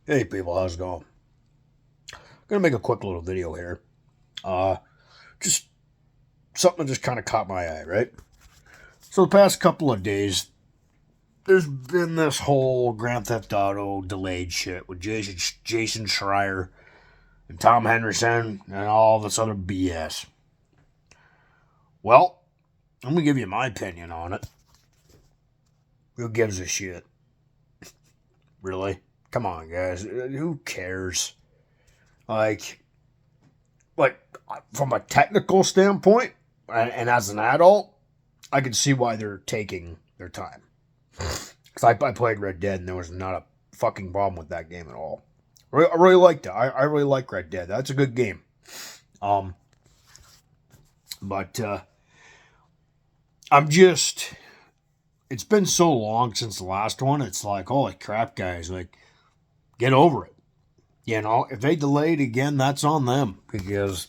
Hey people, how's it going? Gonna make a quick little video here. Uh, just something that just kind of caught my eye, right? So the past couple of days, there's been this whole Grand Theft Auto delayed shit with Jason Schreier and Tom Henderson and all this other BS. Well, I'm gonna give you my opinion on it. Who gives a shit? Really? Come on, guys. Who cares? Like, like from a technical standpoint, and as an adult, I can see why they're taking their time. Because I played Red Dead and there was not a fucking problem with that game at all. I really liked it. I really like Red Dead. That's a good game. Um, but I'm just. It's been so long since the last one. It's like, holy crap, guys! Like, get over it. You know, if they delay it again, that's on them because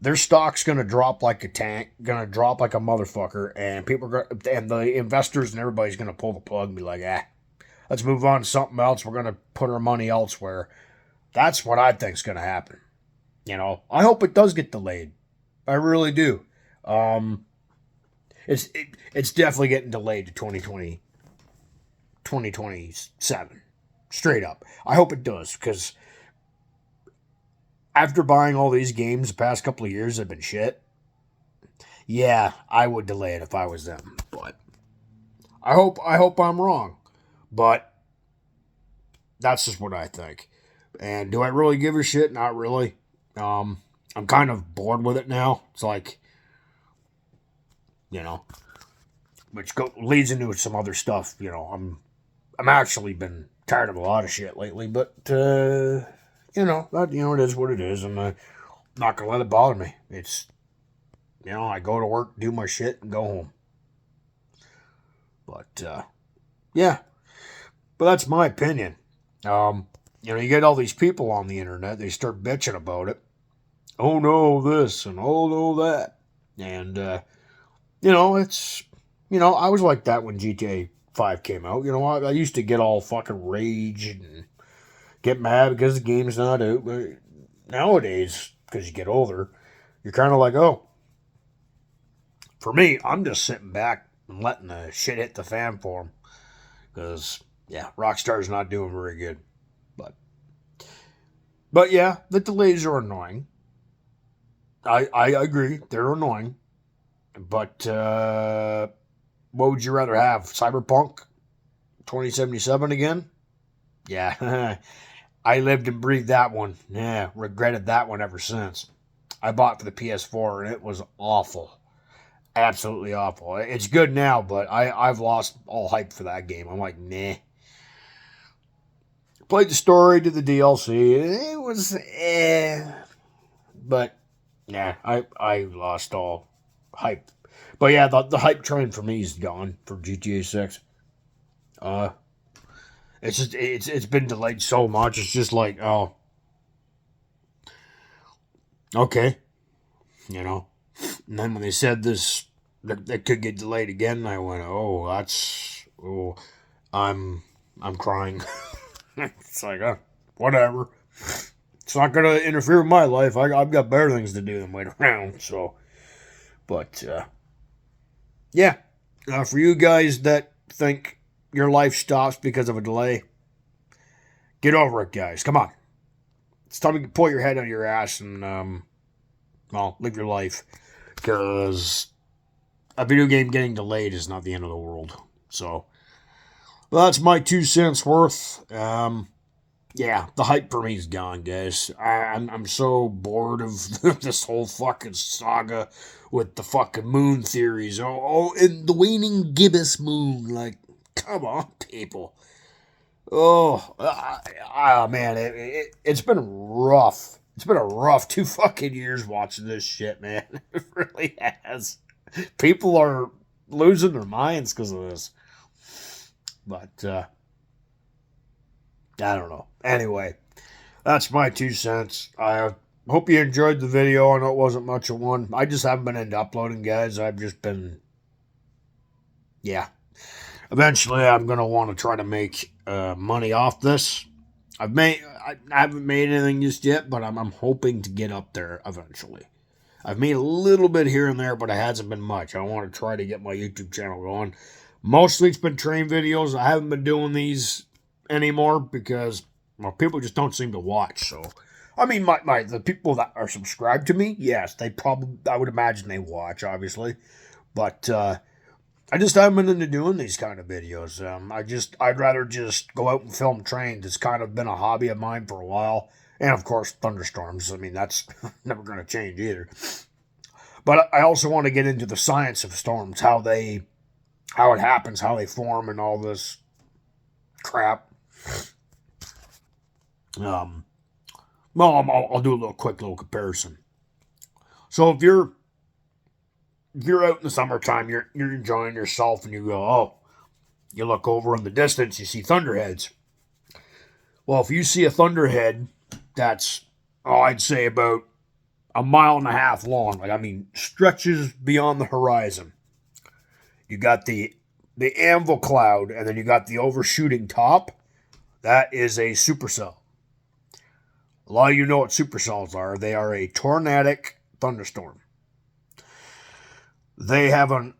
their stock's gonna drop like a tank, gonna drop like a motherfucker, and and the investors and everybody's gonna pull the plug and be like, let's move on to something else. We're gonna put our money elsewhere. That's what I think's gonna happen. You know, I hope it does get delayed. I really do. Um, it's definitely getting delayed to 2027. Straight up. I hope it does because after buying all these games the past couple of years have been shit. Yeah, I would delay it if I was them. But I hope I'm wrong. But that's just what I think. And do I really give a shit? Not really. I'm kind of bored with it now. It's like, you know, leads into some other stuff. You know, I'm actually been tired of a lot of shit lately, but it is what it is, and I'm not gonna let it bother me. It's I go to work, do my shit, and go home. But yeah, but that's my opinion. You get all these people on the internet, they start bitching about it. Oh no, this and oh no that, and it's I was like that when GTA 5 came out. I used to get all fucking rage and get mad because the game's not out. But nowadays, because you get older, you're kind of like, oh, for me, I'm just sitting back and letting the shit hit the fan for them. Because, yeah, Rockstar's not doing very good. But, but yeah, the delays are annoying. I agree, they're annoying. But what would you rather have? Cyberpunk 2077 again? Yeah, I lived and breathed that one. Yeah, regretted that one ever since. I bought for the PS4 and it was awful. Absolutely awful. It's good now, but I've lost all hype for that game. I'm like, nah. Played the story, did the DLC. It was but yeah, I lost all hype. But yeah, the hype train for me is gone for GTA 6. Uh it's been delayed so much. It's just like, oh, okay, you know. And then when they said this that could get delayed again, I went, oh, I'm I'm crying. It's like, whatever. It's not gonna interfere with my life. I've got better things to do than wait around. So, but yeah, for you guys that think your life stops because of a delay, get over it, guys. Come on, it's time to pull your head out of your ass and live your life because a video game getting delayed is not the end of the world. So, well, that's my 2 cents worth. Yeah, the hype for me is gone, guys. I'm so bored of this whole fucking saga with the fucking moon theories. And the waning gibbous moon. Like, come on, people. Man, it's been rough. It's been a rough 2 fucking years watching this shit, man. It really has. People are losing their minds because of this. But, I don't know. Anyway, that's my 2 cents. I hope you enjoyed the video. I know it wasn't much of one. I just haven't been into uploading, guys. I've just been, yeah. Eventually, I'm going to want to try to make money off this. I haven't made anything just yet, but I'm hoping to get up there eventually. I've made a little bit here and there, but it hasn't been much. I want to try to get my YouTube channel going. Mostly it's been train videos. I haven't been doing these anymore because, well, people just don't seem to watch. So, I mean, the people that are subscribed to me, yes, I would imagine they watch, obviously. But I just haven't been into doing these kind of videos. I'd rather just go out and film trains. It's kind of been a hobby of mine for a while. And of course, thunderstorms. I mean, that's never going to change either. But I also want to get into the science of storms, how it happens, how they form, and all this crap. Well, I'll do a quick little comparison. So if you're out in the summertime, you're enjoying yourself, and you go, oh, you look over in the distance, you see thunderheads. Well, if you see a thunderhead that's, I'd say about 1.5 miles long, like, I mean, stretches beyond the horizon. You got the anvil cloud, and then you got the overshooting top. That is a supercell. A lot of you know what supercells are. They are a tornadic thunderstorm. They have an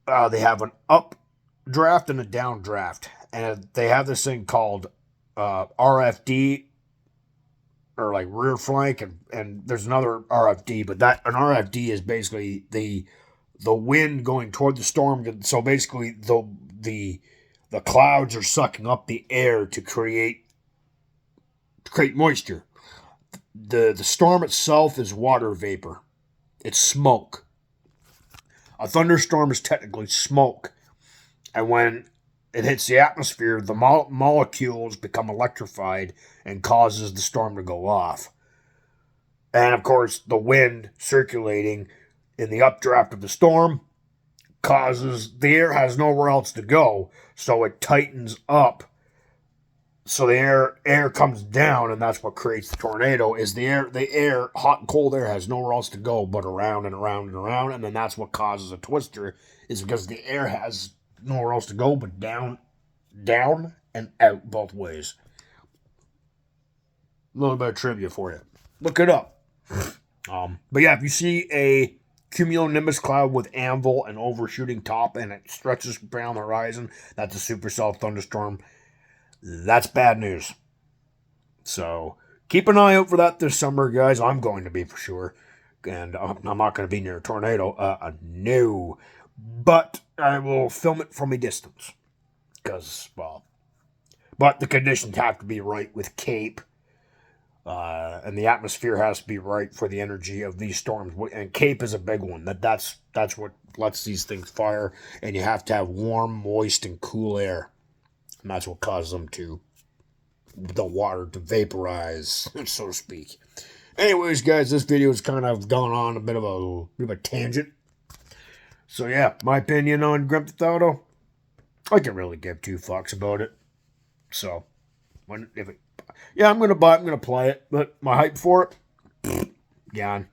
updraft and a downdraft, and they have this thing called RFD, or like rear flank, and there's another RFD, but an RFD is basically the wind going toward the storm. So basically, the clouds are sucking up the air to create moisture. The storm itself is water vapor. It's smoke. A thunderstorm is technically smoke. And when it hits the atmosphere, the molecules become electrified and causes the storm to go off. And of course, the wind circulating in the updraft of the storm causes the air has nowhere else to go, so it tightens up. So the air comes down, and that's what creates the tornado. Is the air, hot and cold air, has nowhere else to go but around and around and around, and then that's what causes a twister. Is because the air has nowhere else to go but down, and out both ways. A little bit of trivia for you. Look it up. But yeah, if you see a cumulonimbus cloud with anvil and overshooting top, and it stretches down the horizon, that's a supercell thunderstorm. That's bad news. So keep an eye out for that this summer, guys. I'm going to be for sure. And I'm not going to be near a tornado. No. But I will film it from a distance. Because, well, but the conditions have to be right with CAPE. And the atmosphere has to be right for the energy of these storms. And CAPE is a big one. That's what lets these things fire. And you have to have warm, moist, and cool air. And that's what causes the water to vaporize, so to speak. Anyways, guys, this video has kind of gone on a bit of a tangent. So yeah, my opinion on Grand Theft Auto, I can really give two fucks about it. So, I'm gonna play it, but my hype for it, gone.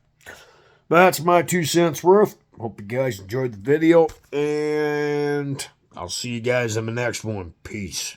But that's my 2 cents worth. Hope you guys enjoyed the video, and I'll see you guys in the next one. Peace.